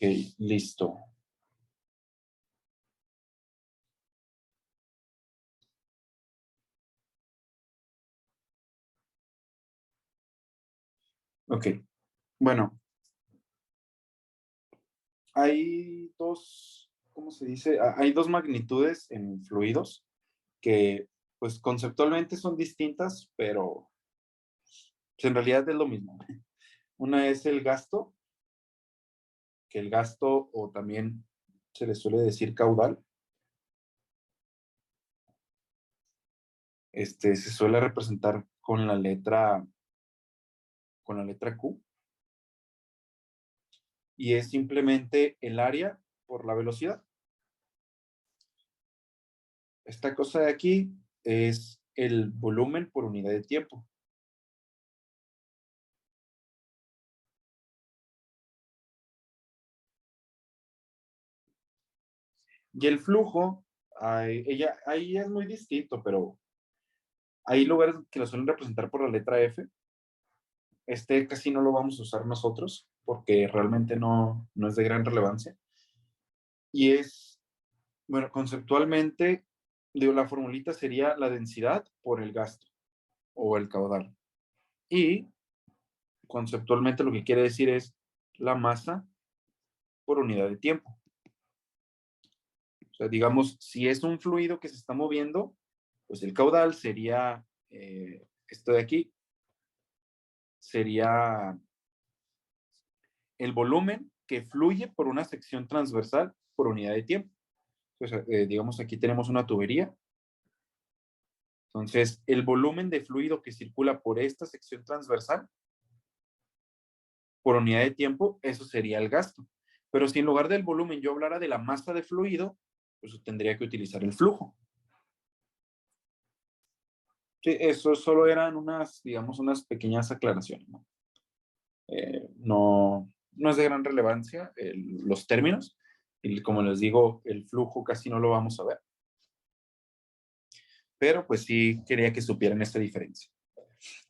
listo. Ok, bueno, hay dos, ¿cómo se dice? Hay dos magnitudes en fluidos que, pues, conceptualmente son distintas, pero pues, en realidad es lo mismo. Una es el gasto, que el gasto, o también se le suele decir caudal, se suele representar con la letra Q, y es simplemente el área por la velocidad. Esta cosa de aquí es el volumen por unidad de tiempo. Y el flujo, ahí es muy distinto, pero hay lugares que lo suelen representar por la letra F. Casi no lo vamos a usar nosotros porque realmente no es de gran relevancia. Y bueno, conceptualmente, digo, la formulita sería la densidad por el gasto o el caudal. Y conceptualmente lo que quiere decir es la masa por unidad de tiempo. O sea, digamos, si es un fluido que se está moviendo, pues el caudal sería esto de aquí, sería el volumen que fluye por una sección transversal por unidad de tiempo. Entonces, digamos, aquí tenemos una tubería. Entonces, el volumen de fluido que circula por esta sección transversal por unidad de tiempo, eso sería el gasto. Pero si en lugar del volumen yo hablara de la masa de fluido, pues tendría que utilizar el flujo. Sí, eso solo eran digamos, unas pequeñas aclaraciones, ¿no? No es de gran relevancia los términos. Y como les digo, el flujo casi no lo vamos a ver. Pero pues sí quería que supieran esta diferencia.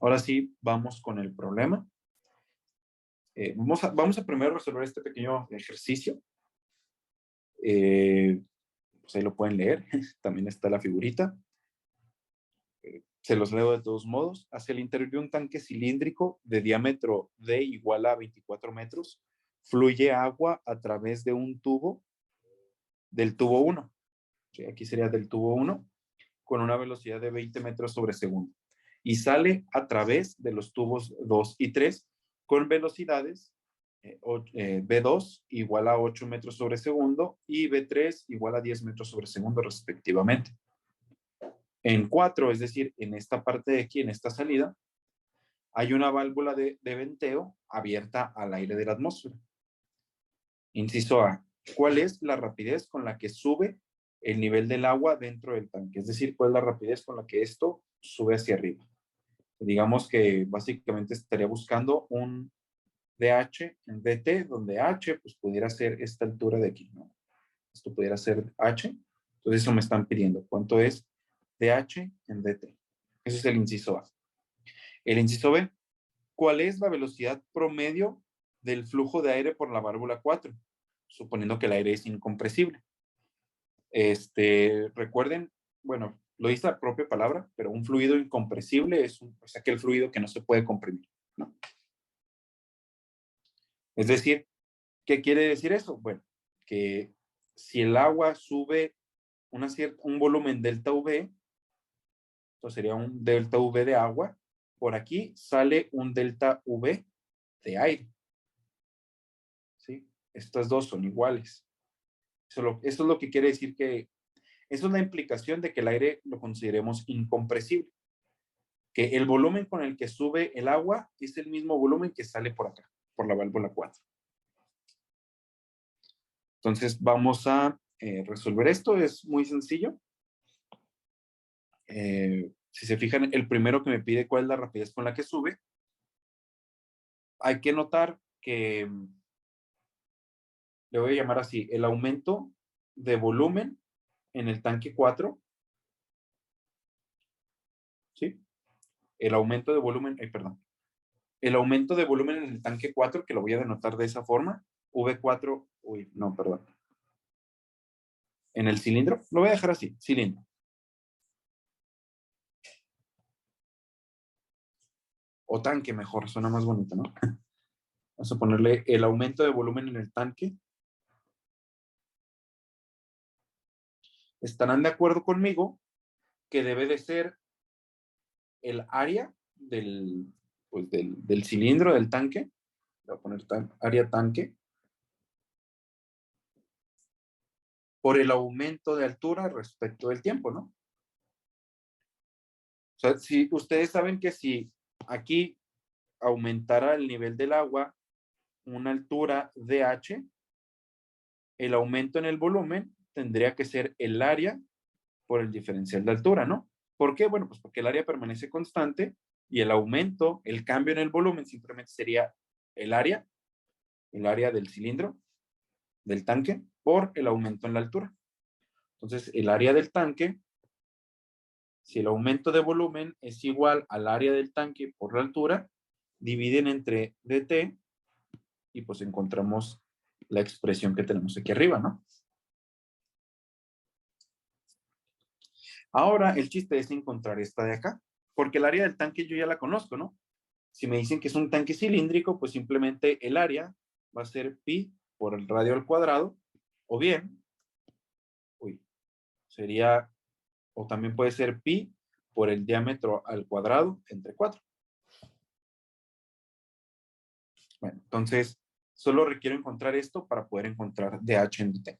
Ahora sí, vamos con el problema. Vamos a primero resolver este pequeño ejercicio. Pues ahí lo pueden leer. También está la figurita. Se los leo de todos modos. Hacia el interior de un tanque cilíndrico de diámetro D igual a 24 metros, fluye agua a través de un tubo del tubo 1. ¿Sí? Aquí sería del tubo 1, con una velocidad de 20 metros sobre segundo. Y sale a través de los tubos 2 y 3 con velocidades B2 igual a 8 metros sobre segundo y B3 igual a 10 metros sobre segundo respectivamente. En 4, es decir, en esta parte de aquí, en esta salida, hay una válvula de venteo abierta al aire de la atmósfera. Inciso A. ¿Cuál es la rapidez con la que sube el nivel del agua dentro del tanque? Es decir, ¿cuál es la rapidez con la que esto sube hacia arriba? Digamos que básicamente estaría buscando un DH en DT, donde H pues pudiera ser esta altura de aquí, ¿no? Esto pudiera ser H. Entonces eso me están pidiendo. ¿Cuánto es DH en DT? Ese es el inciso A. El inciso B. ¿Cuál es la velocidad promedio del flujo de aire por la válvula 4? Suponiendo que el aire es incompresible. Recuerden, bueno, lo dice la propia palabra, pero un fluido incompresible es aquel fluido que no se puede comprimir, ¿no? Es decir, ¿qué quiere decir eso? Bueno, que si el agua sube un volumen delta V, entonces sería un delta V de agua, por aquí sale un delta V de aire. ¿Sí? Estas dos son iguales. Eso es lo que quiere decir eso es la implicación de que el aire lo consideremos incompresible. Que el volumen con el que sube el agua es el mismo volumen que sale por acá, por la válvula 4. Entonces vamos a resolver esto. Es muy sencillo. Si se fijan, el primero que me pide cuál es la rapidez con la que sube, hay que notar que le voy a llamar así, el aumento de volumen en el tanque 4, ¿sí? El aumento de volumen, perdón. El aumento de volumen en el tanque 4, que lo voy a denotar de esa forma, V4, uy, no, perdón. En el cilindro, lo voy a dejar así, cilindro. O tanque mejor, suena más bonito, ¿no? Vamos a ponerle el aumento de volumen en el tanque. Estarán de acuerdo conmigo que debe de ser el área del cilindro del tanque. Voy a poner área tanque. Por el aumento de altura respecto del tiempo, ¿no? O sea, si ustedes saben que si aquí aumentara el nivel del agua una altura dH, el aumento en el volumen tendría que ser el área por el diferencial de altura, ¿no? ¿Por qué? Bueno, pues porque el área permanece constante y el aumento, el cambio en el volumen simplemente sería el área del cilindro, del tanque, por el aumento en la altura. Entonces, el área del tanque, si el aumento de volumen es igual al área del tanque por la altura, dividen entre dt y pues encontramos la expresión que tenemos aquí arriba, ¿no? Ahora, el chiste es encontrar esta de acá, porque el área del tanque yo ya la conozco, ¿no? Si me dicen que es un tanque cilíndrico, pues simplemente el área va a ser pi por el radio al cuadrado, o bien, sería, o también puede ser pi por el diámetro al cuadrado entre 4. Bueno, entonces, solo requiero encontrar esto para poder encontrar dH en dt.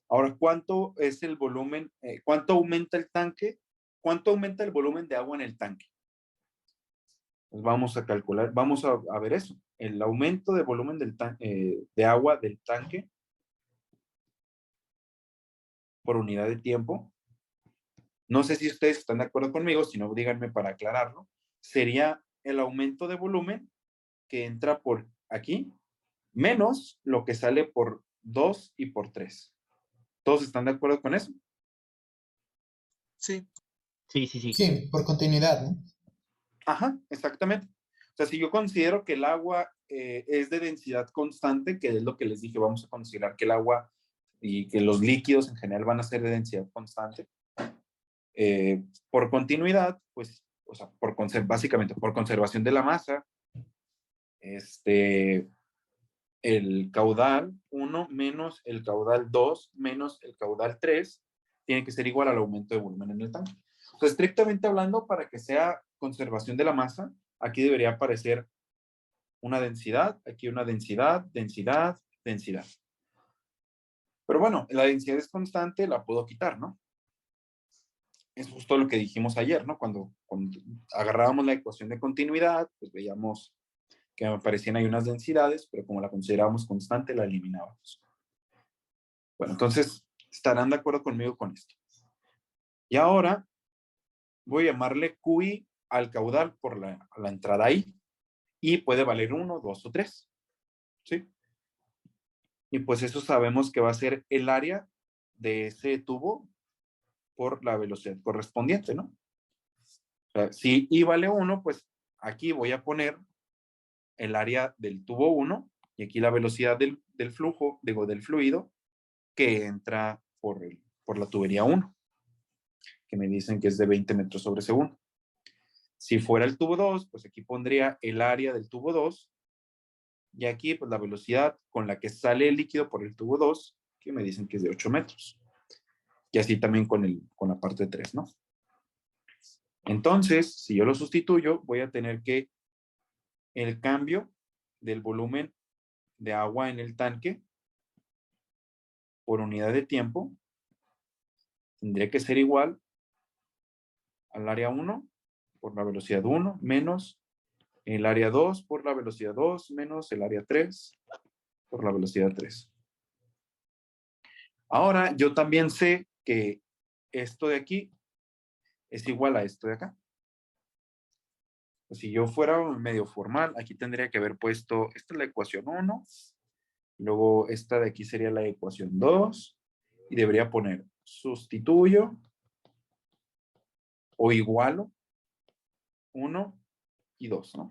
Ahora, ¿cuánto es el volumen? ¿Cuánto aumenta el tanque? ¿Cuánto aumenta el volumen de agua en el tanque? Pues vamos a calcular, vamos a ver eso. El aumento de volumen de agua del tanque por unidad de tiempo. No sé si ustedes están de acuerdo conmigo, si no, díganme para aclararlo. Sería el aumento de volumen que entra por aquí, menos lo que sale por 2 y por 3. ¿Todos están de acuerdo con eso? Sí. Sí, por continuidad, ¿no? Ajá, exactamente. O sea, si yo considero que el agua es de densidad constante, que es lo que les dije, vamos a considerar que el agua y que los líquidos en general van a ser de densidad constante, por continuidad, pues, o sea, básicamente por conservación de la masa, el caudal 1 menos el caudal 2 menos el caudal 3 tiene que ser igual al aumento de volumen en el tanque. O sea, estrictamente hablando, para que sea conservación de la masa, aquí debería aparecer una densidad, aquí una densidad, densidad, densidad. Pero bueno, la densidad es constante, la puedo quitar, ¿no? Es justo lo que dijimos ayer, ¿no? Cuando agarrábamos la ecuación de continuidad, pues veíamos que aparecían ahí unas densidades, pero como la considerábamos constante, la eliminábamos. Bueno, entonces, estarán de acuerdo conmigo con esto. Y ahora voy a llamarle QI al caudal por la entrada I. Y puede valer 1, 2 o 3. ¿Sí? Y pues eso sabemos que va a ser el área de ese tubo por la velocidad correspondiente, ¿no? O sea, si I vale 1, pues aquí voy a poner el área del tubo 1 y aquí la velocidad del flujo, digo, del fluido que entra por la tubería 1, que me dicen que es de 20 metros sobre segundo. Si fuera el tubo 2, pues aquí pondría el área del tubo 2 y aquí pues la velocidad con la que sale el líquido por el tubo 2, que me dicen que es de 8 metros. Y así también con la parte 3, ¿no? Entonces, si yo lo sustituyo, voy a tener que el cambio del volumen de agua en el tanque por unidad de tiempo tendría que ser igual al área 1 por la velocidad 1 menos el área 2 por la velocidad 2 menos el área 3 por la velocidad 3. Ahora, yo también sé que esto de aquí es igual a esto de acá. Si yo fuera medio formal, aquí tendría que haber puesto, esta es la ecuación 1, luego esta de aquí sería la ecuación 2, y debería poner sustituyo o igualo 1 y 2, ¿no?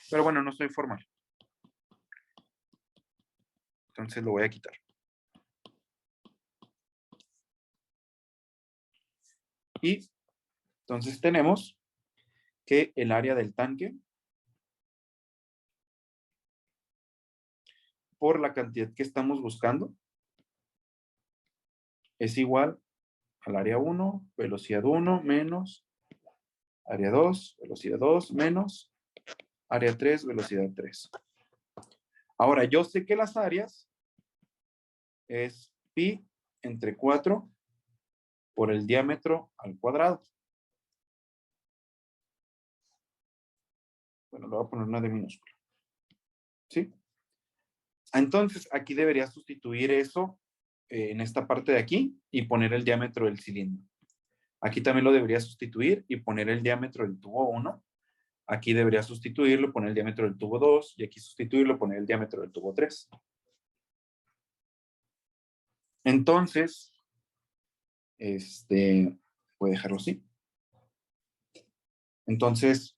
Pero bueno, no soy formal. Entonces lo voy a quitar. Y entonces tenemos que el área del tanque por la cantidad que estamos buscando es igual al área 1, velocidad 1, menos área 2, velocidad 2, menos área 3, velocidad 3. Ahora, yo sé que las áreas es pi entre 4 por el diámetro al cuadrado. Bueno, le voy a poner una D minúscula. ¿Sí? Entonces, aquí debería sustituir eso en esta parte de aquí y poner el diámetro del cilindro. Aquí también lo debería sustituir y poner el diámetro del tubo 1. Aquí debería sustituirlo, poner el diámetro del tubo 2 y aquí sustituirlo, poner el diámetro del tubo 3. Entonces, voy a dejarlo así. Entonces,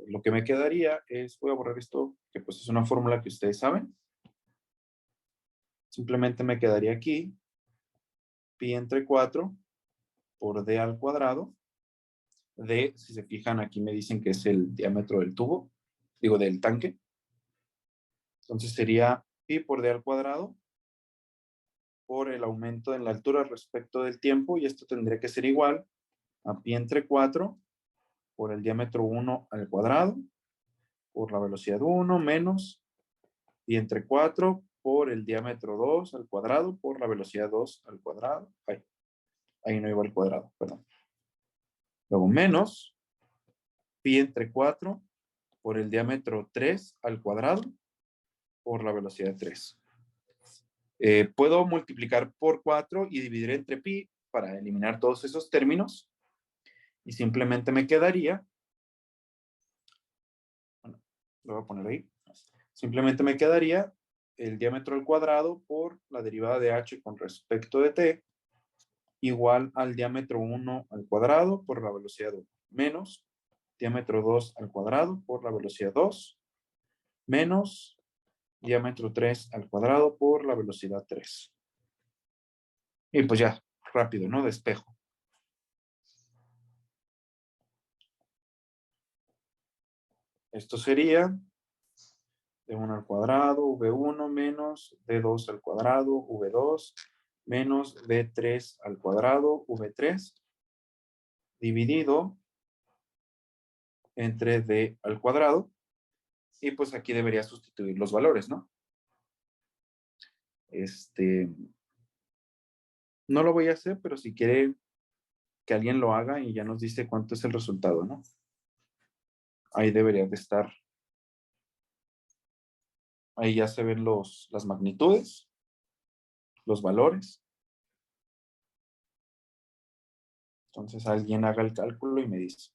lo que me quedaría es, voy a borrar esto, que pues es una fórmula que ustedes saben. Simplemente me quedaría aquí, pi entre 4 por d al cuadrado. D, si se fijan, aquí me dicen que es el diámetro del tubo, digo, del tanque. Entonces sería pi por d al cuadrado por el aumento en la altura respecto del tiempo, y esto tendría que ser igual a pi entre 4 por el diámetro 1 al cuadrado por la velocidad 1 menos pi entre 4 por el diámetro 2 al cuadrado por la velocidad 2 al cuadrado. Ahí no iba al cuadrado, perdón. Luego menos pi entre 4 por el diámetro 3 al cuadrado por la velocidad 3. Puedo multiplicar por 4 y dividir entre pi para eliminar todos esos términos. Y simplemente me quedaría, bueno, lo voy a poner ahí. Simplemente me quedaría el diámetro al cuadrado por la derivada de h con respecto de t igual al diámetro 1 al cuadrado por la velocidad 1 menos diámetro 2 al cuadrado por la velocidad 2 menos diámetro 3 al cuadrado por la velocidad 3. Y pues ya, rápido, ¿no? Despejo. Esto sería d1 al cuadrado, v1 menos d2 al cuadrado, v2 menos d3 al cuadrado, v3 dividido entre d al cuadrado. Y pues aquí debería sustituir los valores, ¿no? No lo voy a hacer, pero si quiere que alguien lo haga y ya nos dice cuánto es el resultado, ¿no? Ahí debería de estar. Ahí ya se ven las magnitudes, los valores. Entonces alguien haga el cálculo y me dice.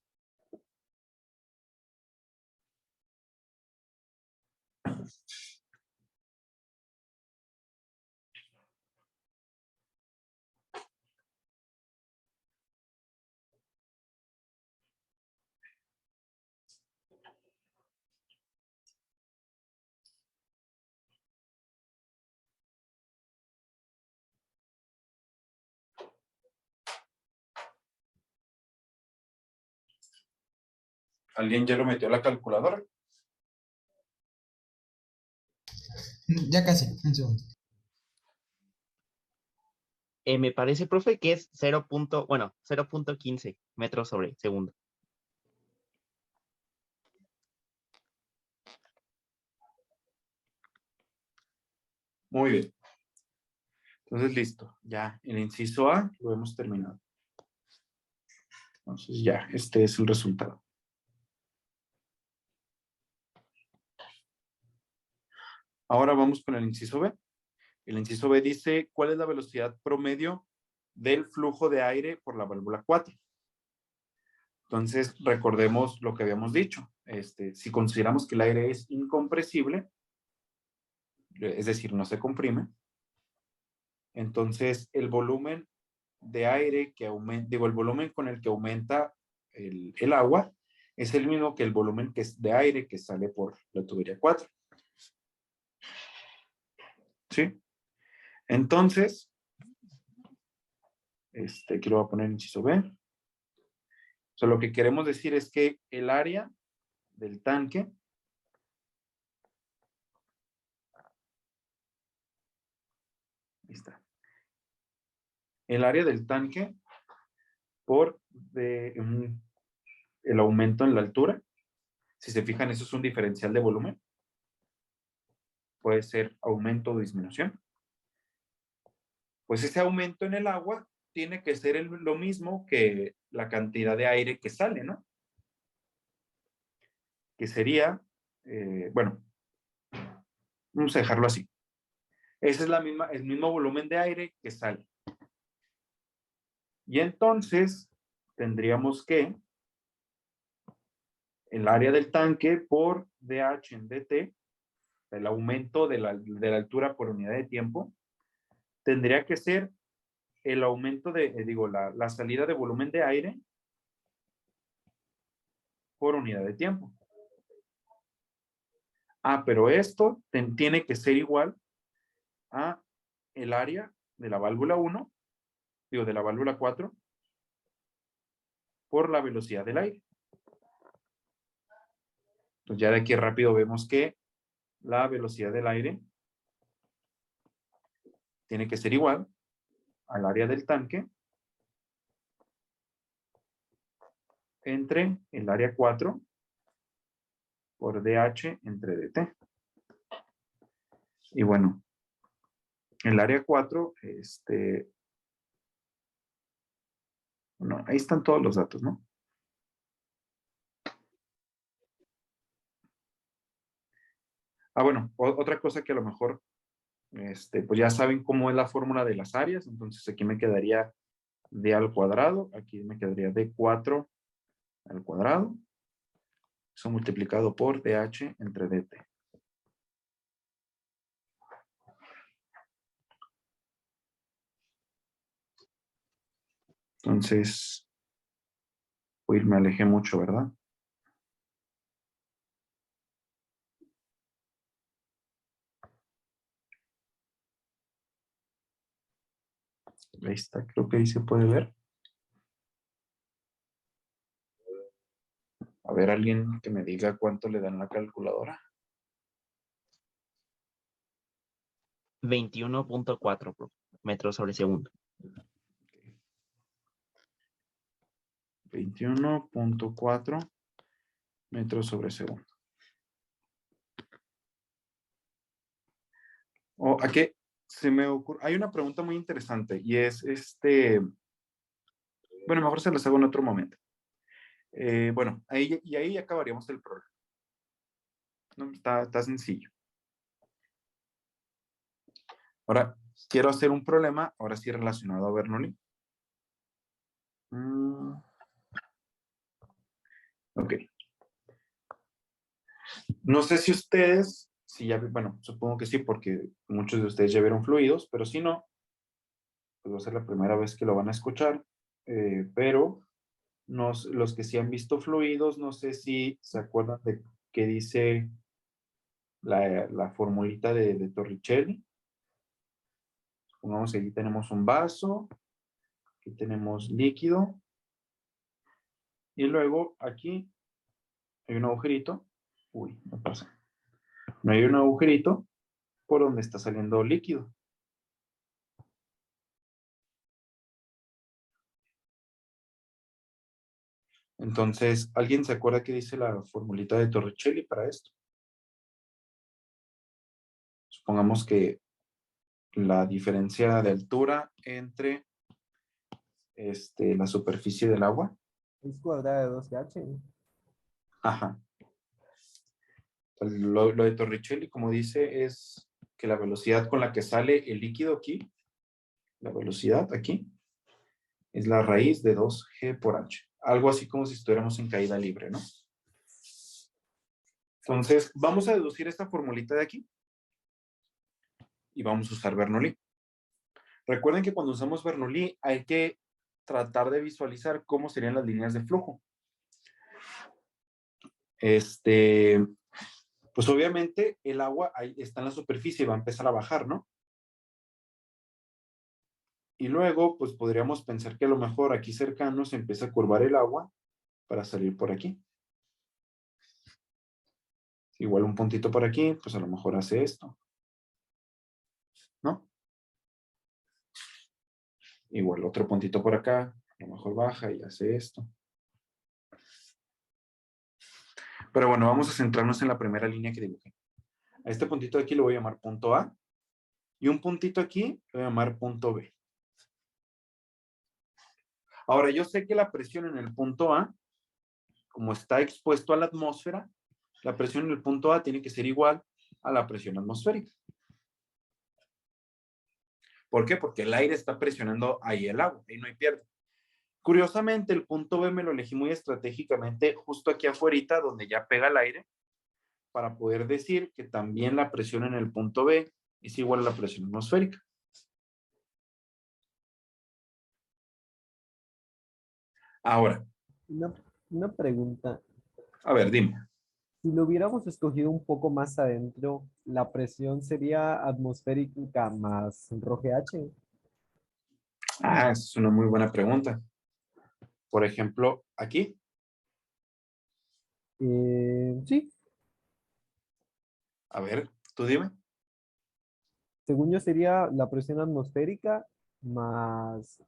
¿Alguien ya lo metió a la calculadora? Ya casi, un segundo. Me parece, profe, que es 0.15 metros sobre segundo. Muy bien. Entonces, listo. Ya, el inciso A lo hemos terminado. Entonces, ya, este es el resultado. Ahora vamos con el inciso B. El inciso B dice, ¿cuál es la velocidad promedio del flujo de aire por la válvula 4? Entonces, recordemos lo que habíamos dicho. Si consideramos que el aire es incompresible, es decir, no se comprime, entonces el volumen de aire que aumenta, digo, el volumen con el que aumenta el agua es el mismo que el volumen que es de aire que sale por la tubería 4. ¿Sí? Entonces, aquí lo voy a poner inciso B. O sea, lo que queremos decir es que el área del tanque ahí está. El área del tanque por el aumento en la altura. Si se fijan, eso es un diferencial de volumen. Puede ser aumento o disminución. Pues ese aumento en el agua tiene que ser lo mismo que la cantidad de aire que sale, ¿no? Que sería, bueno, vamos a dejarlo así. Ese es el mismo volumen de aire que sale. Y entonces tendríamos que el área del tanque por dH en dt, el aumento de la altura por unidad de tiempo, tendría que ser el aumento la salida de volumen de aire por unidad de tiempo. Pero esto tiene que ser igual a el área de la válvula 1, de la válvula 4, por la velocidad del aire. Entonces ya de aquí rápido vemos que la velocidad del aire tiene que ser igual al área del tanque entre el área 4 por dH entre dt. Y bueno, el área 4, bueno, ahí están todos los datos, ¿no? Bueno, otra cosa que a lo mejor, pues ya saben cómo es la fórmula de las áreas, entonces aquí me quedaría d al cuadrado, aquí me quedaría d4 al cuadrado, eso multiplicado por dH entre dt. Entonces, uy, me alejé mucho, ¿verdad? Ahí está, creo que ahí se puede ver. A ver, alguien que me diga cuánto le dan la calculadora. 21.4 metros sobre segundo. 21.4 metros sobre segundo. Aquí se me ocurre, hay una pregunta muy interesante y es bueno, mejor se las hago en otro momento. Bueno, ahí acabaríamos el problema. ¿No? Está sencillo. Ahora, quiero hacer un problema, ahora sí relacionado a Bernoulli. Ok. No sé si ustedes, bueno, supongo que sí, porque muchos de ustedes ya vieron fluidos, pero si no, pues va a ser la primera vez que lo van a escuchar. Pero los que sí han visto fluidos, no sé si se acuerdan de qué dice la formulita de Torricelli. Supongamos que aquí tenemos un vaso, aquí tenemos líquido, y luego aquí hay un agujerito. Uy, no pasa. No hay un agujerito por donde está saliendo líquido. Entonces, ¿alguien se acuerda qué dice la formulita de Torricelli para esto? Supongamos que la diferencia de altura entre la superficie del agua. Es cuadrada de 2H. Ajá. Lo de Torricelli, como dice, es que la velocidad con la que sale el líquido aquí, la velocidad aquí, es la raíz de 2G por H. Algo así como si estuviéramos en caída libre, ¿no? Entonces, vamos a deducir esta formulita de aquí y vamos a usar Bernoulli. Recuerden que cuando usamos Bernoulli hay que tratar de visualizar cómo serían las líneas de flujo. pues obviamente el agua ahí está en la superficie y va a empezar a bajar, ¿no? Y luego, pues podríamos pensar que a lo mejor aquí cercano se empieza a curvar el agua para salir por aquí. Igual un puntito por aquí, pues a lo mejor hace esto, ¿no? Igual otro puntito por acá, a lo mejor baja y hace esto. Pero bueno, vamos a centrarnos en la primera línea que dibujé. A este puntito de aquí lo voy a llamar punto A. Y un puntito aquí lo voy a llamar punto B. Ahora, yo sé que la presión en el punto A, como está expuesto a la atmósfera, la presión en el punto A tiene que ser igual a la presión atmosférica. ¿Por qué? Porque el aire está presionando ahí el agua, ahí no hay pierde. Curiosamente, el punto B me lo elegí muy estratégicamente justo aquí afuera, donde ya pega el aire, para poder decir que también la presión en el punto B es igual a la presión atmosférica. Ahora, Una, una pregunta. a ver, dime. Si lo hubiéramos escogido un poco más adentro, ¿la presión sería atmosférica más ρGH? Ah, esa es una muy buena pregunta. Por ejemplo, aquí. Sí, A ver, tú dime. según yo sería la presión atmosférica más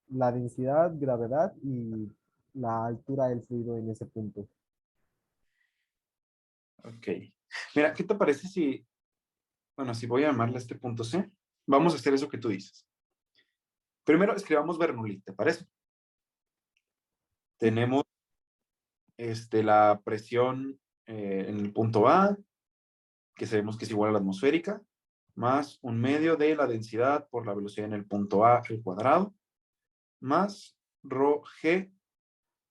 la densidad, gravedad y la altura del fluido en ese punto. Ok. Mira, ¿qué te parece si, bueno, si voy a llamarle a este punto C? Vamos a hacer eso que tú dices. Primero escribamos Bernoulli, ¿te parece? Tenemos la presión en el punto A, que sabemos que es igual a la atmosférica, más un medio de la densidad por la velocidad en el punto A al cuadrado, más rho G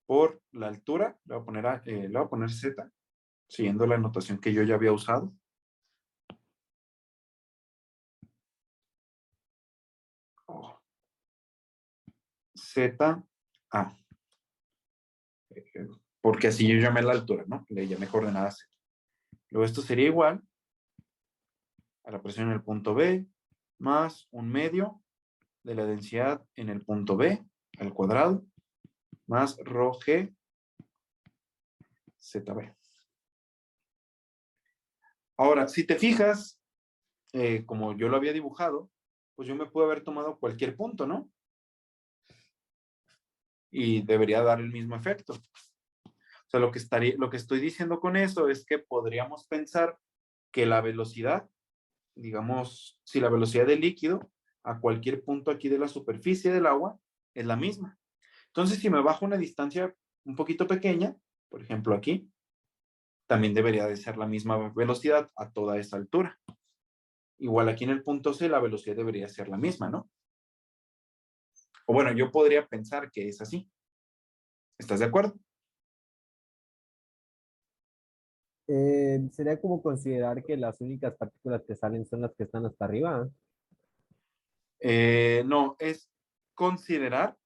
por la altura, le voy a poner Z, siguiendo la notación que yo ya había usado. Oh. Z, A. Porque así yo llamé la altura, ¿no? Le llamé coordenadas Z. Luego esto sería igual a la presión en el punto B más un medio de la densidad en el punto B al cuadrado más rho G ZB. Ahora, si te fijas, como yo lo había dibujado, pues yo me puedo haber tomado cualquier punto, ¿no? Y debería dar el mismo efecto. O sea, lo que estoy diciendo con eso es que podríamos pensar que la velocidad, digamos, si la velocidad del líquido a cualquier punto aquí de la superficie del agua es la misma. Entonces, si me bajo una distancia un poquito pequeña, por ejemplo aquí, también debería de ser la misma velocidad a toda esa altura. Igual aquí en el punto C la velocidad debería ser la misma, ¿no? O bueno, yo podría pensar que es así. ¿Estás de acuerdo? Sería como considerar que las únicas partículas que salen son las que están hasta arriba. No, es considerar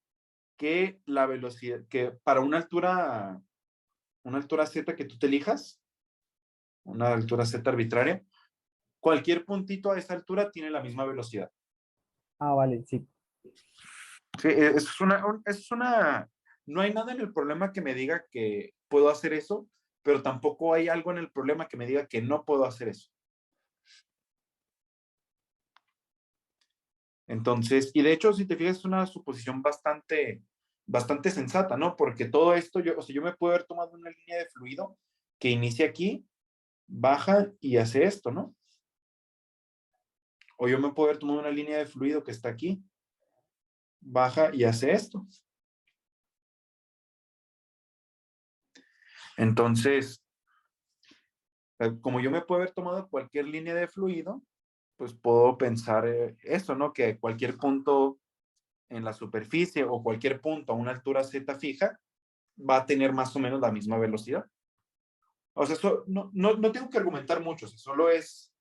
que la velocidad, que para una altura Z que tú te elijas, una altura Z arbitraria, cualquier puntito a esa altura tiene la misma velocidad. Ah, vale, sí. Sí, no hay nada en el problema que me diga que puedo hacer eso, pero tampoco hay algo en el problema que me diga que no puedo hacer eso. Entonces, y de hecho, si te fijas, es una suposición bastante sensata, ¿no? Porque todo esto, o sea, yo me puedo haber tomado una línea de fluido que inicia aquí, baja y hace esto, ¿no? O yo me puedo haber tomado una línea de fluido que está aquí, baja y hace esto. Entonces, como yo me puedo haber tomado cualquier línea de fluido, pues puedo pensar eso, ¿no? Que cualquier punto en la superficie o cualquier punto a una altura Z fija va a tener más o menos la misma velocidad. O sea, eso no tengo que argumentar mucho, o sea, solo es,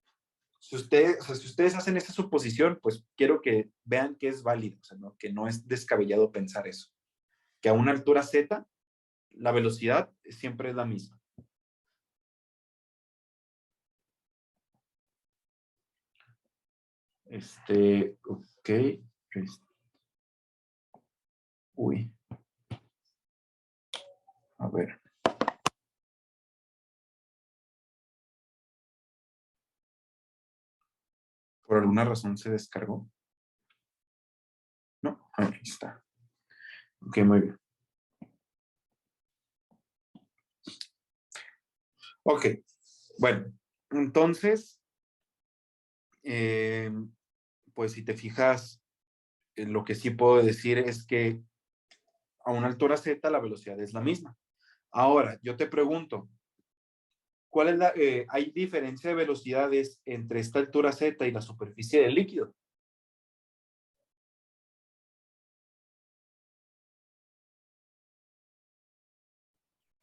si ustedes hacen esa suposición, pues quiero que vean que es válido, o sea, ¿no? Que no es descabellado pensar eso. Que a una altura Z, la velocidad siempre es la misma. Ok. Uy. A ver. ¿Por alguna razón se descargó? No, aquí está. Ok, muy bien. Ok, bueno, entonces, pues si te fijas, lo que sí puedo decir es que a una altura z la velocidad es la misma. Ahora, yo te pregunto, ¿cuál es hay diferencia de velocidades entre esta altura z y la superficie del líquido?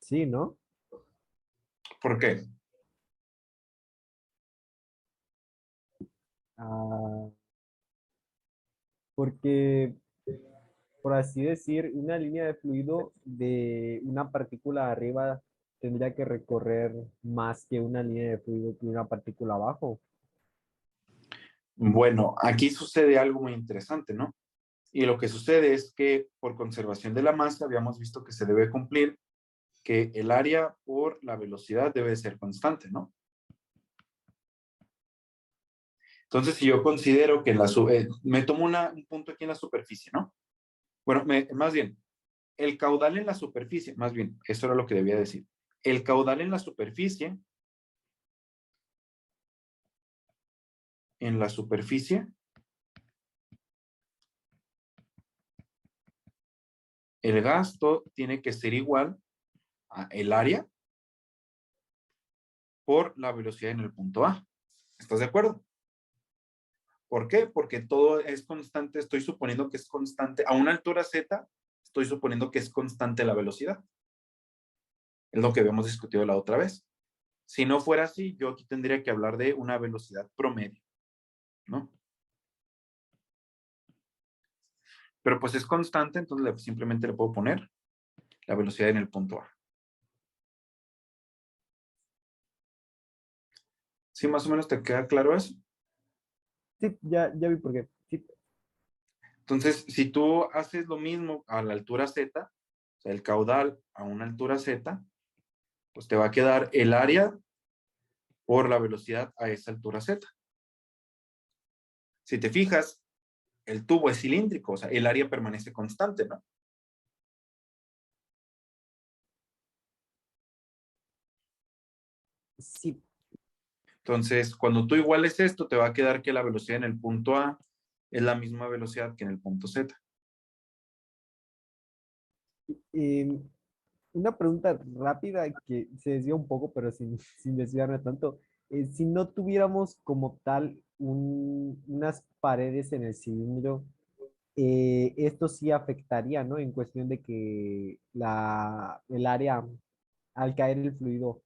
Sí, ¿no? ¿Por qué? Ah, porque, por así decir, una línea de fluido de una partícula arriba tendría que recorrer más que una línea de fluido que una partícula abajo. Bueno, aquí sucede algo muy interesante, ¿no? Y lo que sucede es que por conservación de la masa habíamos visto que se debe cumplir que el área por la velocidad debe ser constante, ¿no? Entonces, si yo considero que me tomo un punto aquí en la superficie, ¿no? Bueno, más bien, el caudal en la superficie, más bien, eso era lo que debía decir. El caudal en la superficie, el gasto tiene que ser igual a el área por la velocidad en el punto A. ¿Estás de acuerdo? ¿Por qué? Porque todo es constante, estoy suponiendo que es constante. A una altura z, estoy suponiendo que es constante la velocidad. Es lo que habíamos discutido la otra vez. Si no fuera así, yo aquí tendría que hablar de una velocidad promedio, ¿no? Pero pues es constante, entonces simplemente le puedo poner la velocidad en el punto A. ¿Sí más o menos te queda claro eso? Sí, ya vi por qué. Sí, Entonces, si tú haces lo mismo a la altura z, o sea, el caudal a una altura z, pues te va a quedar el área por la velocidad a esa altura z. Si te fijas, el tubo es cilíndrico, o sea, el área permanece constante, ¿no? sí. Entonces, cuando tú iguales esto, te va a quedar que la velocidad en el punto A es la misma velocidad que en el punto Z. Eh, una pregunta rápida que se desvía un poco, pero sin desviarme tanto. Si no tuviéramos como tal unas paredes en el cilindro, esto sí afectaría, ¿no? En cuestión de que el área, al caer el fluido,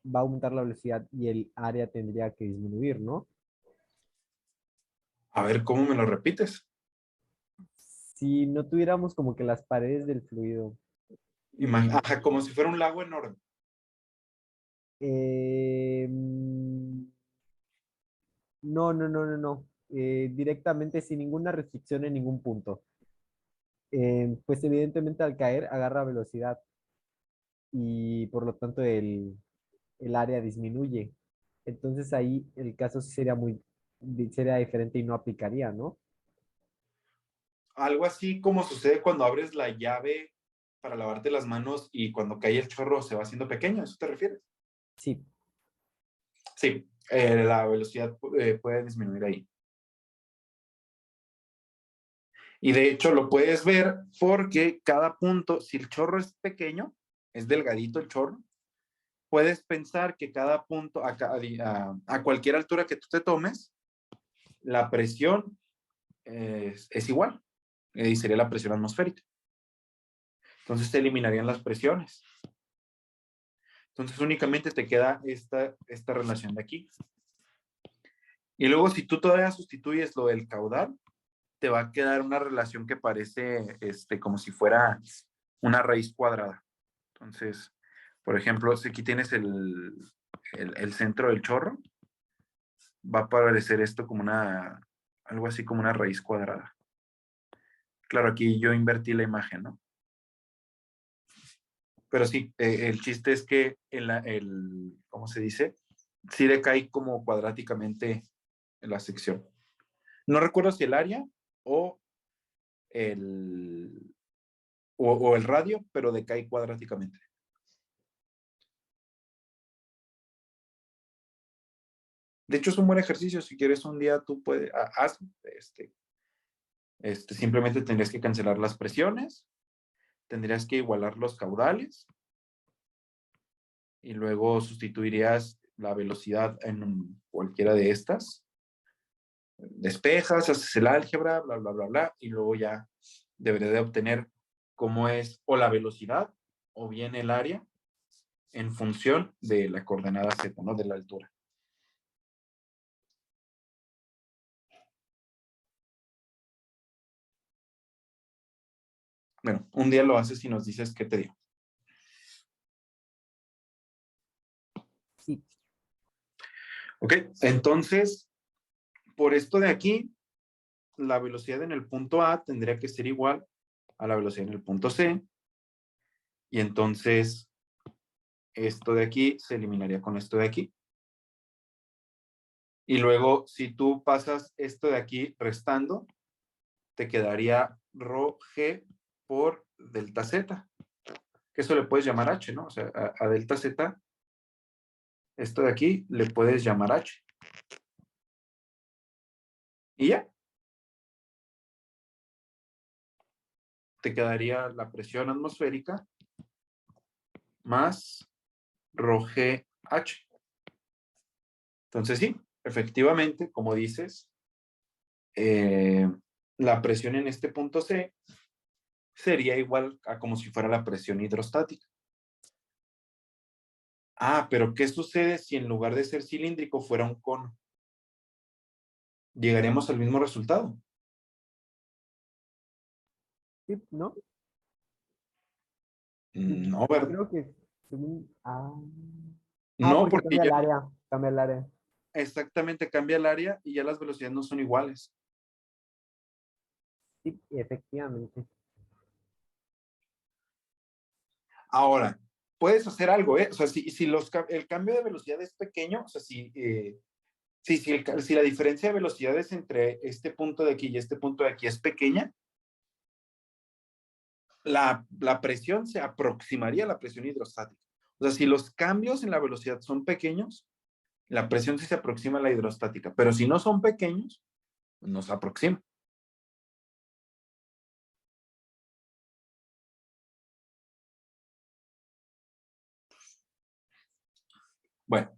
va a aumentar la velocidad y el área tendría que disminuir, ¿no? A ver, ¿cómo me lo repites? Si no tuviéramos como que las paredes del fluido. Ajá, como si fuera un lago enorme. eh, no. Directamente sin ninguna restricción en ningún punto. Pues evidentemente al caer agarra velocidad y por lo tanto el área disminuye. Entonces ahí el caso sí sería diferente y no aplicaría, ¿no? Algo así como sucede cuando abres la llave para lavarte las manos y cuando cae el chorro se va haciendo pequeño, ¿a eso te refieres? Sí, Sí, la velocidad puede disminuir ahí. Y de hecho lo puedes ver porque cada punto, si el chorro es pequeño, es delgadito el chorro, puedes pensar que cada punto, a cualquier altura que tú te tomes, la presión es igual, y sería la presión atmosférica. Entonces se eliminarían las presiones. Entonces únicamente te queda esta relación de aquí. Y luego si tú todavía sustituyes lo del caudal, te va a quedar una relación que parece como si fuera una raíz cuadrada. Entonces, por ejemplo, si aquí tienes el centro del chorro, va a parecer esto como algo así como una raíz cuadrada. Claro, aquí yo invertí la imagen, ¿no? Pero sí, el chiste es que ¿cómo se dice? Sí decae como cuadráticamente en la sección. No recuerdo si el área o o el radio, pero decae cuadráticamente. De hecho, es un buen ejercicio. Si quieres un día, tú puedes, hazlo. Simplemente tendrías que cancelar las presiones, tendrías que igualar los caudales y luego sustituirías la velocidad en cualquiera de estas. Despejas, haces el álgebra, bla, bla, bla, bla, y luego ya deberías de obtener cómo es o la velocidad o bien el área en función de la coordenada z, ¿no? De la altura. Bueno, un día lo haces y nos dices qué te dio. Sí. Ok, entonces, por esto de aquí, la velocidad en el punto A tendría que ser igual a la velocidad en el punto C. Y entonces, esto de aquí se eliminaría con esto de aquí. Y luego, si tú pasas esto de aquí restando, te quedaría rho G por delta Z. Que eso le puedes llamar H, ¿no? O sea, a delta Z, esto de aquí, le puedes llamar H. Y ya. Te quedaría la presión atmosférica más rho GH. Entonces sí, efectivamente, como dices, la presión en este punto C sería igual a como si fuera la presión hidrostática. Ah, pero ¿qué sucede si en lugar de ser cilíndrico fuera un cono? ¿Llegaremos al mismo resultado? Sí, ¿no? No, ¿verdad? Creo que según... No, porque porque cambia ya el área. Cambia el área. exactamente cambia el área y ya las velocidades no son iguales. Sí, efectivamente. Ahora, puedes hacer algo, ¿eh? O sea, si el cambio de velocidad es pequeño, o sea, si la diferencia de velocidades entre este punto de aquí y este punto de aquí es pequeña, la presión se aproximaría a la presión hidrostática. O sea, si los cambios en la velocidad son pequeños, la presión sí se aproxima a la hidrostática, pero si no son pequeños, no se aproxima. Bueno,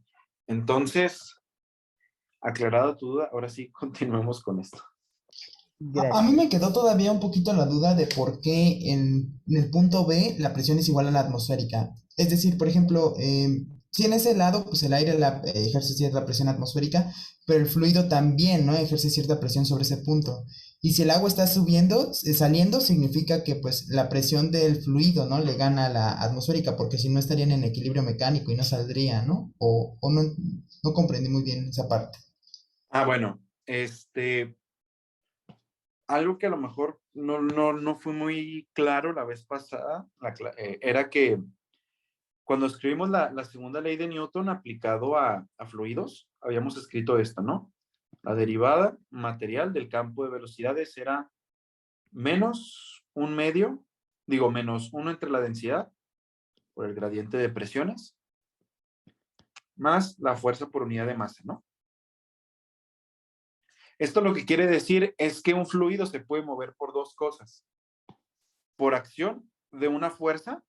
entonces, aclarada tu duda, ahora sí continuemos con esto. A mí Gracias. me quedó todavía un poquito la duda de por qué en el punto B la presión es igual a la atmosférica. Es decir, por ejemplo, si en ese lado pues el aire ejerce cierta presión atmosférica, pero el fluido también, ¿no? Ejerce cierta presión sobre ese punto. Y si el agua está subiendo, saliendo, significa que pues la presión del fluido, ¿no? Le gana a la atmosférica, porque si no estarían en equilibrio mecánico y no saldría, ¿no? O no, no comprendí muy bien esa parte. Ah, bueno, algo que a lo mejor no fue muy claro la vez pasada, era que cuando escribimos la segunda ley de Newton aplicado a fluidos, habíamos escrito esto, ¿no? La derivada material del campo de velocidades era menos un medio, menos uno entre la densidad por el gradiente de presiones, más la fuerza por unidad de masa, ¿no? Esto lo que quiere decir es que un fluido se puede mover por dos cosas. Por acción de una fuerza,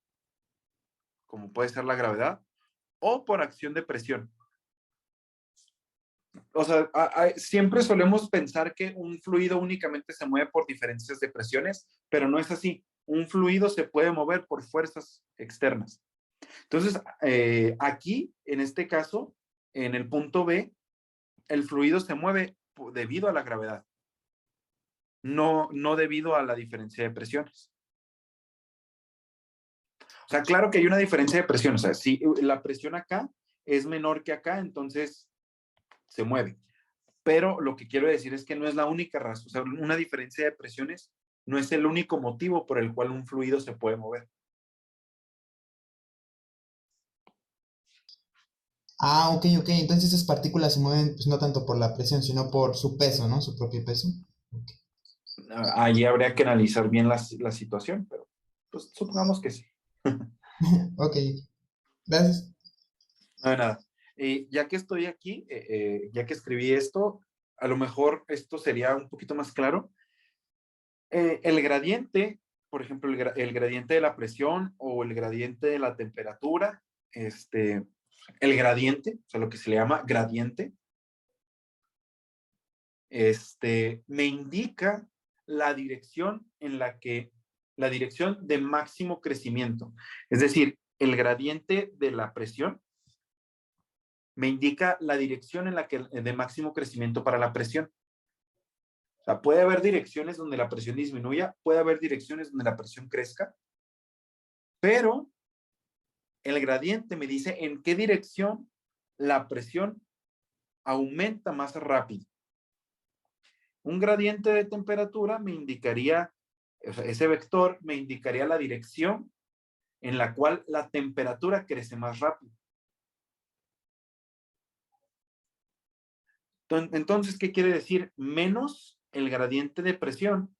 como puede ser la gravedad, o por acción de presión. O sea, siempre solemos pensar que un fluido únicamente se mueve por diferencias de presiones, pero no es así. Un fluido se puede mover por fuerzas externas. Entonces, aquí, en este caso, en el punto B, el fluido se mueve debido a la gravedad, no debido a la diferencia de presiones. O sea, claro que hay una diferencia de presión. O sea, si la presión acá es menor que acá, entonces se mueve. pero lo que quiero decir es que no es la única razón. O sea, una diferencia de presiones no es el único motivo por el cual un fluido se puede mover. Ah, ok, ok. Entonces esas partículas se mueven pues no tanto por la presión, sino por su peso, ¿no? Su propio peso. Ok. Allí habría que analizar bien la situación, pero pues supongamos que sí. Ok, gracias. No de nada. Ya que estoy aquí, ya que escribí esto, a lo mejor esto sería un poquito más claro. El gradiente, por ejemplo, el gradiente de la presión o el gradiente de la temperatura, el gradiente, o sea, lo que se le llama gradiente, me indica la dirección la dirección de máximo crecimiento. Es decir, el gradiente de la presión me indica la dirección de máximo crecimiento para la presión. O sea, puede haber direcciones donde la presión disminuya, puede haber direcciones donde la presión crezca, pero el gradiente me dice en qué dirección la presión aumenta más rápido. Un gradiente de temperatura me indicaría, o sea, ese vector me indicaría la dirección en la cual la temperatura crece más rápido. Entonces, ¿qué quiere decir? Menos el gradiente de presión,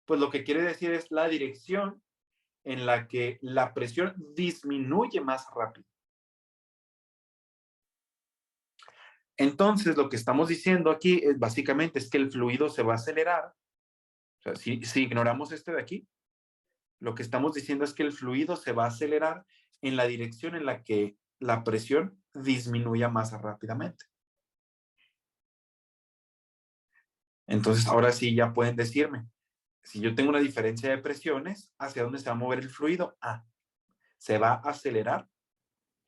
pues lo que quiere decir es la dirección en la que la presión disminuye más rápido. Entonces, lo que estamos diciendo aquí es básicamente es que el fluido se va a acelerar. O sea, si ignoramos este de aquí, lo que estamos diciendo es que el fluido se va a acelerar en la dirección en la que la presión disminuya más rápidamente. Entonces, ahora sí ya pueden decirme, si yo tengo una diferencia de presiones, ¿hacia dónde se va a mover el fluido? Se va a acelerar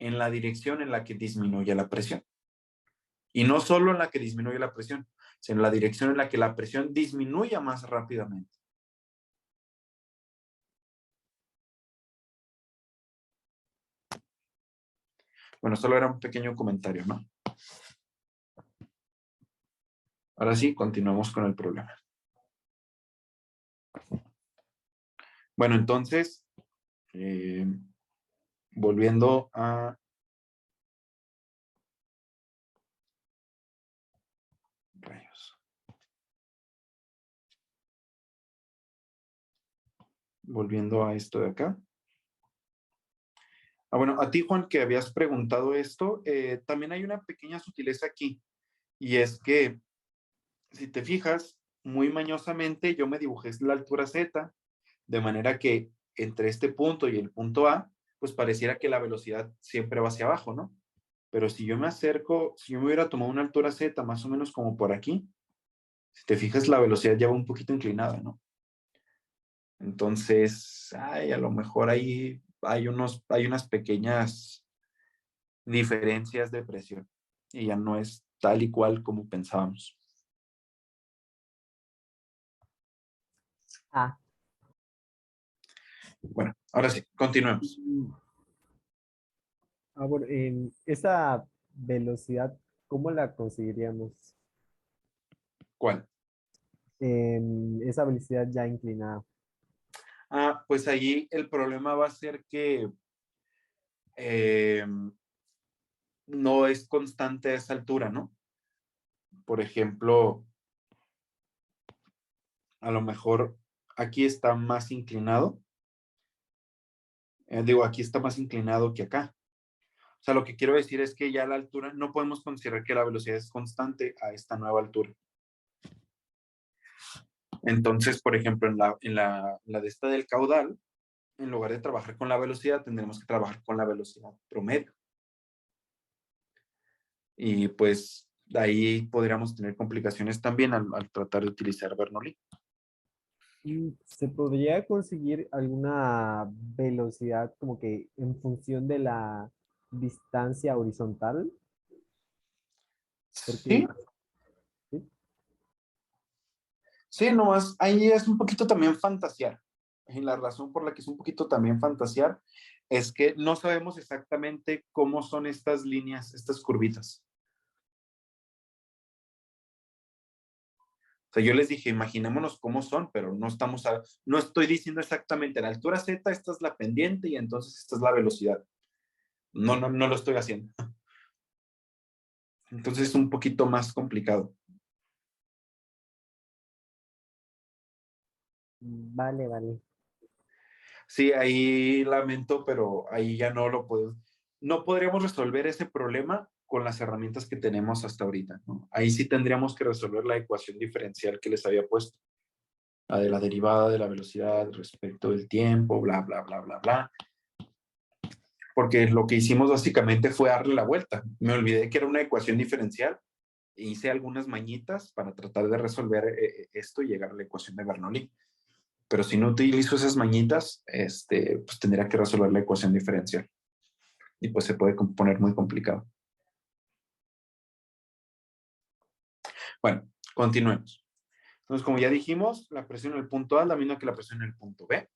en la dirección en la que disminuye la presión. Y no solo en la que disminuye la presión, sino en la dirección en la que la presión disminuya más rápidamente. Bueno, solo era un pequeño comentario, ¿no? Ahora sí, continuamos con el problema. Bueno, entonces, volviendo a... Rayos. Volviendo a esto de acá. Bueno, a ti, Juan, que habías preguntado esto, también hay una pequeña sutileza aquí. Y es que, si te fijas, muy mañosamente yo me dibujé la altura Z, de manera que entre este punto y el punto A, pues pareciera que la velocidad siempre va hacia abajo, ¿no? Pero si yo me acerco, si yo me hubiera tomado una altura Z más o menos como por aquí, si te fijas, la velocidad ya va un poquito inclinada, ¿no? Entonces, a lo mejor ahí hay unas pequeñas diferencias de presión y ya no es tal y cual como pensábamos. Ah, Bueno, ahora sí, continuemos. Bueno, en esa velocidad, ¿cómo la conseguiríamos? ¿Cuál? En esa velocidad ya inclinada. Pues allí el problema va a ser que no es constante a esa altura, ¿no? Por ejemplo, a lo mejor aquí está más inclinado. Aquí está más inclinado que acá. O sea, lo que quiero decir es que ya la altura, no podemos considerar que la velocidad es constante a esta nueva altura. Entonces, por ejemplo, en la de esta del caudal, en lugar de trabajar con la velocidad, tendremos que trabajar con la velocidad promedio. Y pues de ahí podríamos tener complicaciones también al tratar de utilizar Bernoulli. ¿Se podría conseguir alguna velocidad como que en función de la distancia horizontal? Porque, Sí, ¿sí? sí, nomás ahí es un poquito también fantasear. Y la razón por la que es un poquito también fantasear es que no sabemos exactamente cómo son estas líneas, estas curvitas. sea, yo les dije, imaginémonos cómo son, pero no estoy diciendo exactamente, a la altura Z, esta es la pendiente y entonces esta es la velocidad. No lo estoy haciendo. Entonces es un poquito más complicado. Vale, vale. Sí, ahí lamento, pero ahí ya no lo puedo. No podríamos resolver ese problema con las herramientas que tenemos hasta ahorita, ¿no? Ahí sí tendríamos que resolver la ecuación diferencial que les había puesto, la de la derivada de la velocidad respecto del tiempo, bla, bla, bla, bla, bla. Porque lo que hicimos básicamente fue darle la vuelta. Me olvidé que era una ecuación diferencial e hice algunas mañitas para tratar de resolver esto y llegar a la ecuación de Bernoulli. Pero si no utilizo esas mañitas, pues tendría que resolver la ecuación diferencial. Y pues se puede poner muy complicado. Bueno, continuemos. Entonces, como ya dijimos, la presión en el punto A es la misma que la presión en el punto B.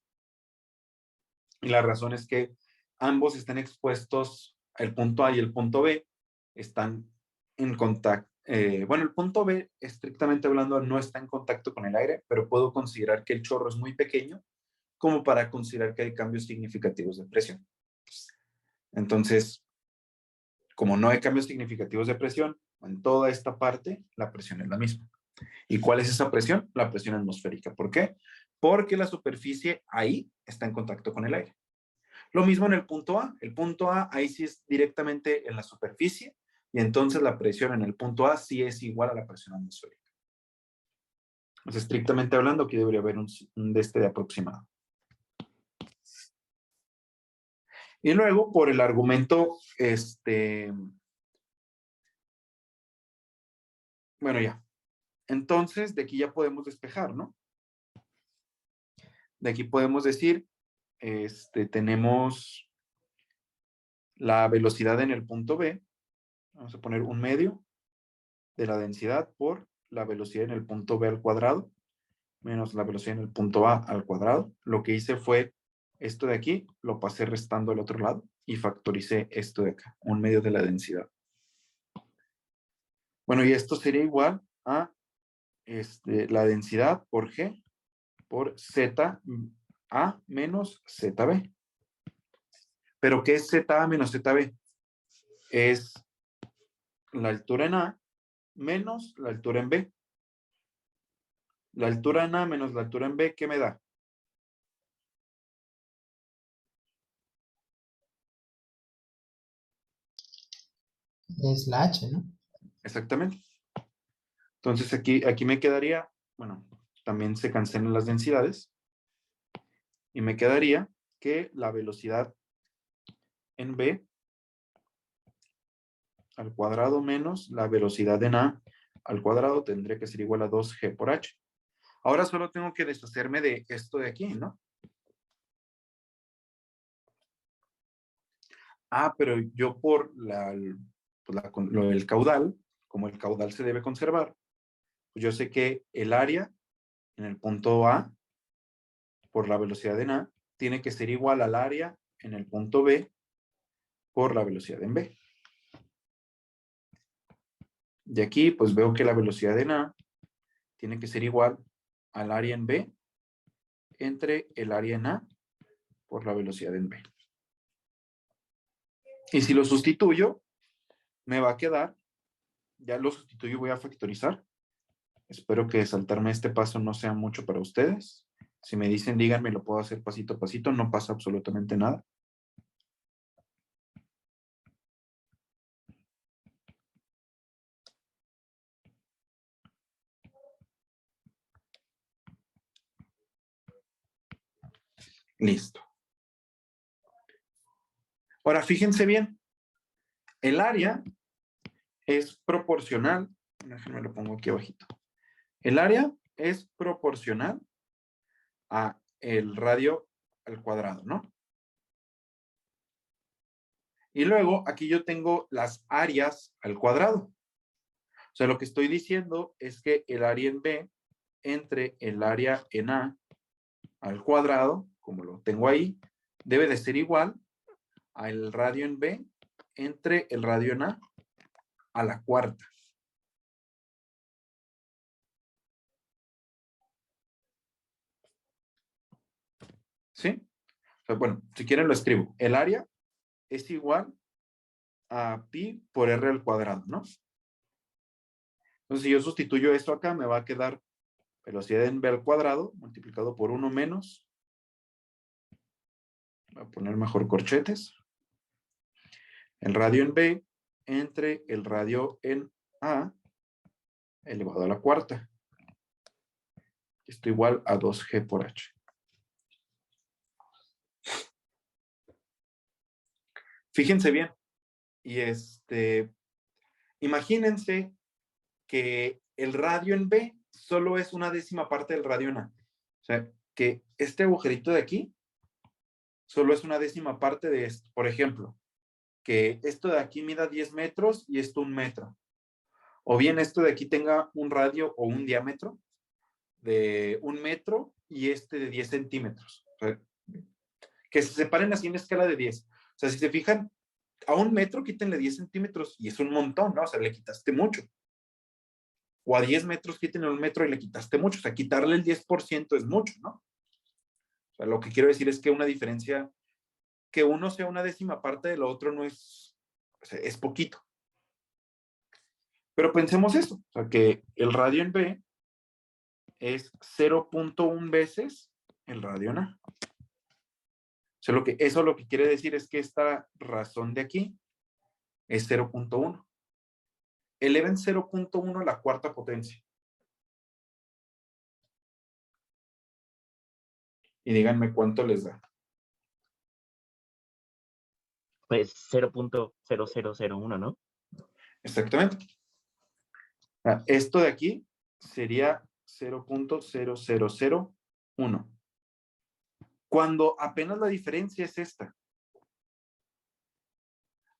Y la razón es que ambos están expuestos, el punto A y el punto B están en contacto. Bueno, el punto B, estrictamente hablando, no está en contacto con el aire, pero puedo considerar que el chorro es muy pequeño como para considerar que hay cambios significativos de presión. Entonces, como no hay cambios significativos de presión, en toda esta parte, la presión es la misma. ¿Y cuál es esa presión? La presión atmosférica. ¿Por qué? Porque la superficie ahí está en contacto con el aire. Lo mismo en el punto A. El punto A ahí sí es directamente en la superficie y entonces la presión en el punto A sí es igual a la presión atmosférica. Entonces, estrictamente hablando, aquí debería haber un de aproximado. Y luego, por el argumento, bueno, ya. Entonces, de aquí ya podemos despejar, ¿no? De aquí podemos decir, tenemos la velocidad en el punto B. Vamos a poner un medio de la densidad por la velocidad en el punto B al cuadrado menos la velocidad en el punto A al cuadrado. Lo que hice fue esto de aquí, lo pasé restando al otro lado y factoricé esto de acá, un medio de la densidad. Bueno, y esto sería igual a la densidad por G por ZA menos ZB. ¿Pero qué es ZA menos ZB? Es la altura en A menos la altura en B. La altura en A menos la altura en B, ¿qué me da? Es la H, ¿no? Exactamente. Entonces aquí me quedaría, bueno, también se cancelan las densidades y me quedaría que la velocidad en B al cuadrado menos la velocidad en A al cuadrado tendría que ser igual a 2G por H. Ahora solo tengo que deshacerme de esto de aquí, ¿no? Ah, pero yo por lo del caudal, como el caudal se debe conservar, pues yo sé que el área en el punto A por la velocidad en A tiene que ser igual al área en el punto B por la velocidad en B. De aquí, pues veo que la velocidad en A tiene que ser igual al área en B entre el área en A por la velocidad en B. Y si lo sustituyo, me va a quedar, ya lo sustituyo, voy a factorizar. Espero que saltarme este paso no sea mucho para ustedes. Si me dicen, díganme, lo puedo hacer pasito a pasito, no pasa absolutamente nada. Listo. Ahora, fíjense bien. El área es proporcional. Déjenme lo pongo aquí abajito. El área es proporcional a el radio al cuadrado, ¿no? Y luego aquí yo tengo las áreas al cuadrado. O sea, lo que estoy diciendo es que el área en B entre el área en A al cuadrado, como lo tengo ahí, debe de ser igual al radio en B entre el radio en A la cuarta. ¿Sí? O sea, bueno, si quieren lo escribo. El área es igual a pi por r al cuadrado, ¿no? Entonces, si yo sustituyo esto acá, me va a quedar velocidad en v al cuadrado multiplicado por 1 menos. Voy a poner mejor corchetes. El radio en b entre el radio en a elevado a la cuarta. Esto igual a 2g por h. Fíjense bien. Y imagínense que el radio en B solo es una décima parte del radio en A. O sea, que este agujerito de aquí solo es una décima parte de esto. Por ejemplo, que esto de aquí mida 10 metros y esto 1 metro. O bien esto de aquí tenga un radio o un diámetro de 1 metro y este de 10 centímetros. O sea, que se separen así en escala de 10. O sea, si se fijan, a 1 metro quítenle 10 centímetros y es un montón, ¿no? O sea, le quitaste mucho. O a 10 metros quítenle 1 metro y le quitaste mucho. O sea, quitarle el 10% es mucho, ¿no? O sea, lo que quiero decir es que una diferencia, que uno sea una décima parte de lo otro no es, o sea, es poquito. Pero pensemos eso, o sea, que el radio en B es 0.1 veces el radio en A. O sea, eso lo que quiere decir es que esta razón de aquí es 0.1. Eleven 0.1 a la cuarta potencia. Y díganme cuánto les da. Pues 0.0001, ¿no? Exactamente. Esto de aquí sería 0.0001. Cuando apenas la diferencia es esta.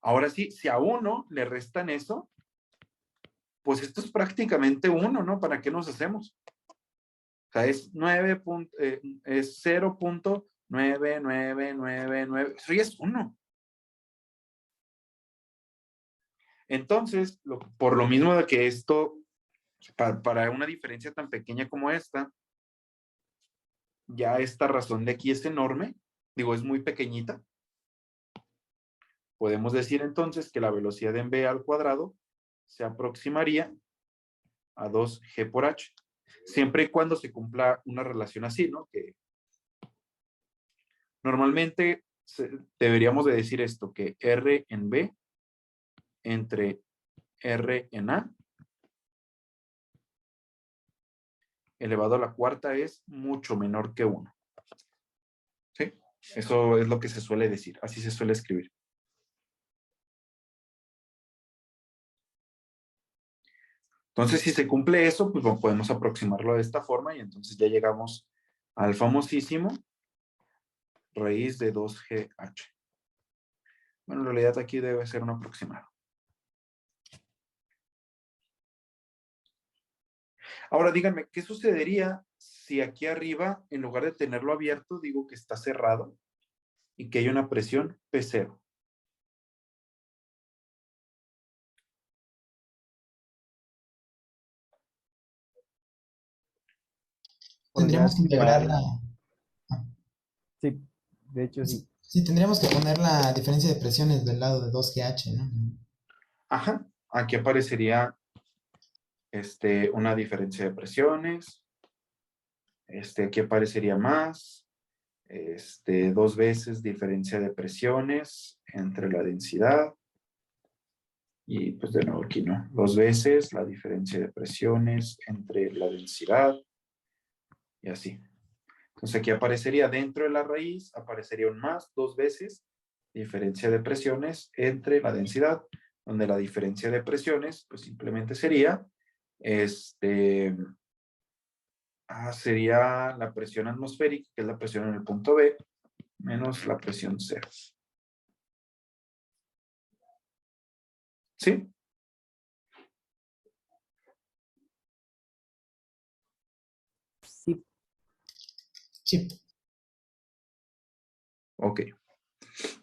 Ahora sí, si a 1 le restan eso, pues esto es prácticamente 1, ¿no? ¿Para qué nos hacemos? O sea, es 0.9999. Eso ya es 1. Entonces, por lo mismo de que esto, para una diferencia tan pequeña como esta, ya esta razón de aquí es enorme, digo, es muy pequeñita. Podemos decir entonces que la velocidad en v al cuadrado se aproximaría a 2g por h, siempre y cuando se cumpla una relación así, ¿no? Que normalmente deberíamos de decir esto, que r en b entre r en a elevado a la cuarta es mucho menor que 1. ¿Sí? Eso es lo que se suele decir, así se suele escribir. Entonces, si se cumple eso, pues podemos aproximarlo de esta forma y entonces ya llegamos al famosísimo raíz de 2gh. Bueno, en realidad aquí debe ser un aproximado. Ahora díganme, ¿qué sucedería si aquí arriba, en lugar de tenerlo abierto, digo que está cerrado y que hay una presión P0? Tendríamos que integrar la... Sí, de hecho sí. Sí, tendríamos que poner la diferencia de presiones del lado de 2GH, ¿no? Ajá, aquí aparecería una diferencia de presiones. Aquí aparecería más. 2 veces diferencia de presiones entre la densidad. Y pues de nuevo aquí, ¿no? 2 veces la diferencia de presiones entre la densidad. Y así. Entonces aquí aparecería dentro de la raíz, aparecería un más 2 veces diferencia de presiones entre la densidad, donde la diferencia de presiones pues simplemente sería sería la presión atmosférica, que es la presión en el punto B, menos la presión cero. ¿Sí? Sí. Sí. Ok.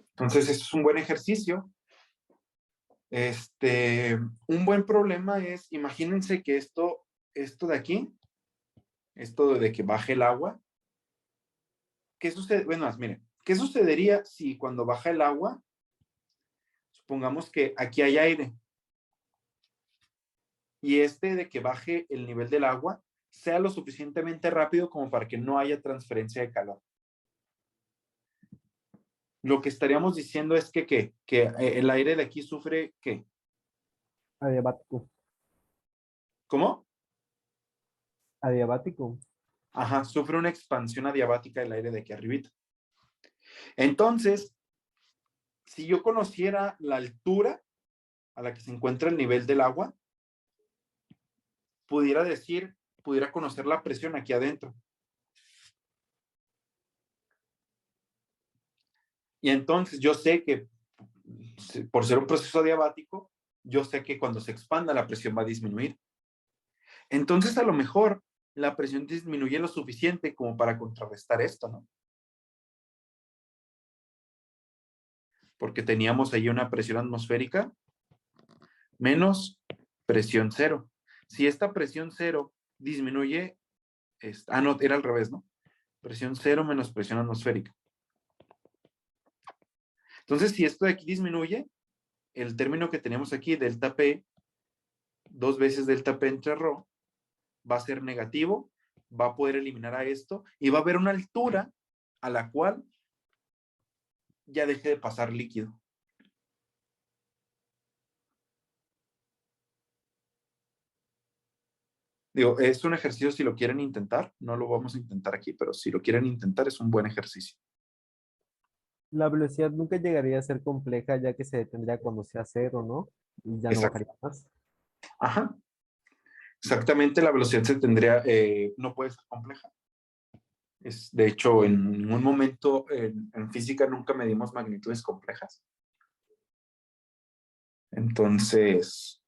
Entonces, esto es un buen ejercicio. Un buen problema es, imagínense que esto de aquí, esto de que baje el agua, ¿qué sucede? Bueno, miren, ¿qué sucedería si cuando baja el agua, supongamos que aquí hay aire, y de que baje el nivel del agua sea lo suficientemente rápido como para que no haya transferencia de calor? Lo que estaríamos diciendo es que el aire de aquí sufre, ¿qué? Adiabático. ¿Cómo? Adiabático. Ajá, sufre una expansión adiabática del aire de aquí arribita. Entonces, si yo conociera la altura a la que se encuentra el nivel del agua, pudiera conocer la presión aquí adentro. Y entonces yo sé que, por ser un proceso adiabático, yo sé que cuando se expanda la presión va a disminuir. Entonces, a lo mejor la presión disminuye lo suficiente como para contrarrestar esto, ¿no? Porque teníamos ahí una presión atmosférica menos presión cero. Si esta presión cero disminuye, no, era al revés, ¿no? Presión cero menos presión atmosférica. Entonces, si esto de aquí disminuye, el término que tenemos aquí, delta P, 2 veces delta P entre ρ, va a ser negativo, va a poder eliminar a esto y va a haber una altura a la cual ya deje de pasar líquido. Digo, es un ejercicio si lo quieren intentar, no lo vamos a intentar aquí, pero si lo quieren intentar es un buen ejercicio. La velocidad nunca llegaría a ser compleja ya que se detendría cuando sea cero, ¿no? Y ya no Exacto. bajaría más. Ajá. Exactamente, la velocidad no puede ser compleja. De hecho, en un momento en física nunca medimos magnitudes complejas. Entonces,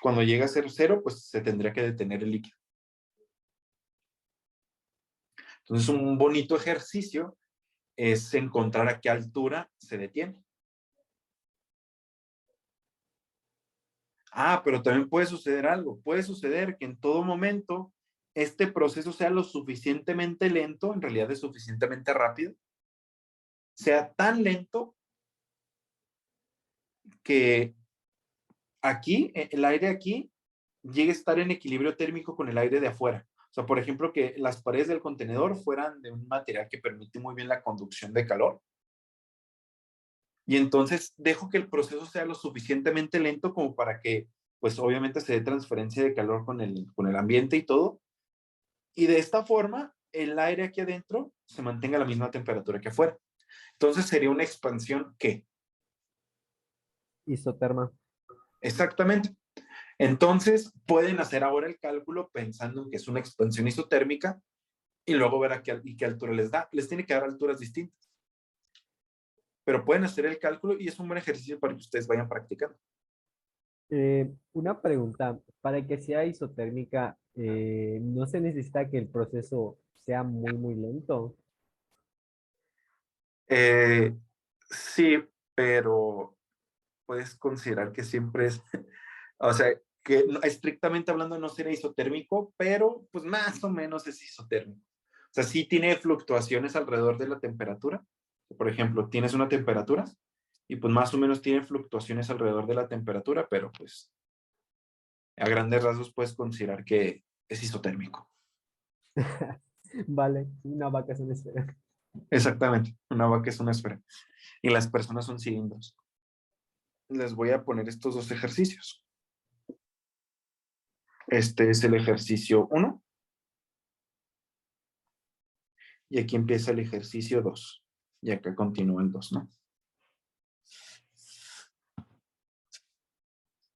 cuando llega a ser cero, pues se tendría que detener el líquido. Entonces, un bonito ejercicio es encontrar a qué altura se detiene. Pero también puede suceder algo. Puede suceder que en todo momento este proceso sea lo suficientemente lento, en realidad es suficientemente rápido, sea tan lento que aquí, el aire aquí, llegue a estar en equilibrio térmico con el aire de afuera. O sea, por ejemplo, que las paredes del contenedor fueran de un material que permite muy bien la conducción de calor. Y entonces dejo que el proceso sea lo suficientemente lento como para que, pues obviamente se dé transferencia de calor con el ambiente y todo. Y de esta forma, el aire aquí adentro se mantenga a la misma temperatura que afuera. Entonces sería una expansión ¿qué? Isoterma. Exactamente. Entonces pueden hacer ahora el cálculo pensando en que es una expansión isotérmica y luego ver a qué altura les da. Les tiene que dar alturas distintas. Pero pueden hacer el cálculo y es un buen ejercicio para que ustedes vayan practicando. Una pregunta, para que sea isotérmica, ¿no se necesita que el proceso sea muy, muy lento? Sí, pero puedes considerar que siempre es, o sea, que estrictamente hablando no será isotérmico, pero pues más o menos es isotérmico. O sea, sí tiene fluctuaciones alrededor de la temperatura. Por ejemplo, tienes una temperatura y pues más o menos tiene fluctuaciones alrededor de la temperatura, pero pues a grandes rasgos puedes considerar que es isotérmico. Vale, una vaca es una esfera. Exactamente, una vaca es una esfera y las personas son cilindros. Les voy a poner estos dos ejercicios. Este es el ejercicio 1 y aquí empieza el ejercicio 2 y acá continúa el 2, ¿no?